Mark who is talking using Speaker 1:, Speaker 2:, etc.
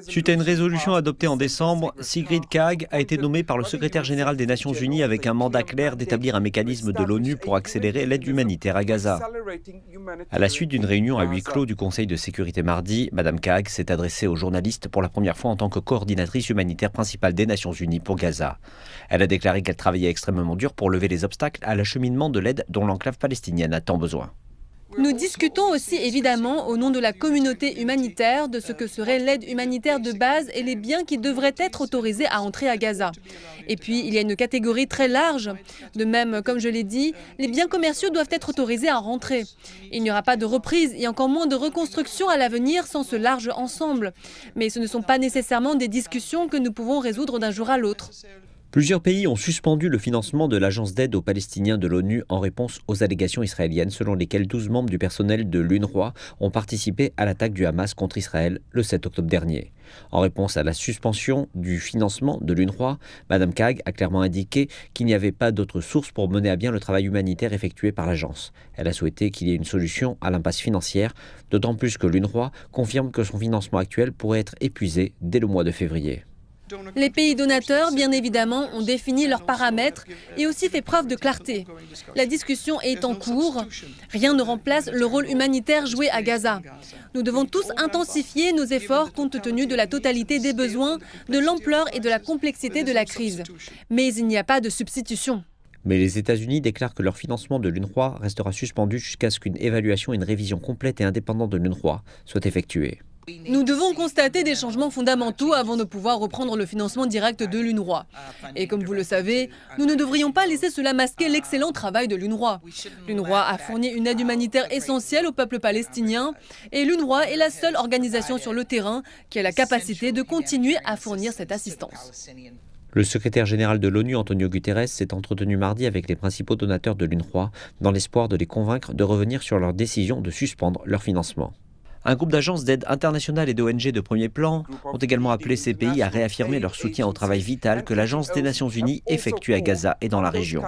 Speaker 1: Suite à une résolution adoptée en décembre, Sigrid Kaag a été nommée par le secrétaire général des Nations Unies avec un mandat clair d'établir un mécanisme de l'ONU pour accélérer l'aide humanitaire à Gaza. À la suite d'une réunion à huis clos du Conseil de sécurité mardi, Mme Kaag s'est adressée aux journalistes pour la première fois en tant que coordinatrice humanitaire principale des Nations Unies pour Gaza. Elle a déclaré qu'elle travaillait extrêmement dur pour lever les obstacles à l'acheminement de l'aide dont l'enclave palestinienne a tant besoin.
Speaker 2: Nous discutons aussi évidemment au nom de la communauté humanitaire de ce que serait l'aide humanitaire de base et les biens qui devraient être autorisés à entrer à Gaza. Et puis il y a une catégorie très large. De même, comme je l'ai dit, les biens commerciaux doivent être autorisés à rentrer. Il n'y aura pas de reprise et encore moins de reconstruction à l'avenir sans ce large ensemble. Mais ce ne sont pas nécessairement des discussions que nous pouvons résoudre d'un jour à l'autre.
Speaker 1: Plusieurs pays ont suspendu le financement de l'agence d'aide aux Palestiniens de l'ONU en réponse aux allégations israéliennes selon lesquelles 12 membres du personnel de l'UNRWA ont participé à l'attaque du Hamas contre Israël le 7 octobre dernier. En réponse à la suspension du financement de l'UNRWA, Mme Kaag a clairement indiqué qu'il n'y avait pas d'autre source pour mener à bien le travail humanitaire effectué par l'agence. Elle a souhaité qu'il y ait une solution à l'impasse financière, d'autant plus que l'UNRWA confirme que son financement actuel pourrait être épuisé dès le mois de février.
Speaker 2: Les pays donateurs, bien évidemment, ont défini leurs paramètres et aussi fait preuve de clarté. La discussion est en cours. Rien ne remplace le rôle humanitaire joué à Gaza. Nous devons tous intensifier nos efforts compte tenu de la totalité des besoins, de l'ampleur et de la complexité de la crise. Mais il n'y a pas de substitution.
Speaker 1: Mais les États-Unis déclarent que leur financement de l'UNRWA restera suspendu jusqu'à ce qu'une évaluation et une révision complète et indépendante de l'UNRWA soient effectuées.
Speaker 2: Nous devons constater des changements fondamentaux avant de pouvoir reprendre le financement direct de l'UNRWA. Et comme vous le savez, nous ne devrions pas laisser cela masquer l'excellent travail de l'UNRWA. L'UNRWA a fourni une aide humanitaire essentielle au peuple palestinien et l'UNRWA est la seule organisation sur le terrain qui a la capacité de continuer à fournir cette assistance.
Speaker 1: Le secrétaire général de l'ONU, Antonio Guterres, s'est entretenu mardi avec les principaux donateurs de l'UNRWA dans l'espoir de les convaincre de revenir sur leur décision de suspendre leur financement. Un groupe d'agences d'aide internationale et d'ONG de premier plan ont également appelé ces pays à réaffirmer leur soutien au travail vital que l'Agence des Nations Unies effectue à Gaza et dans la région.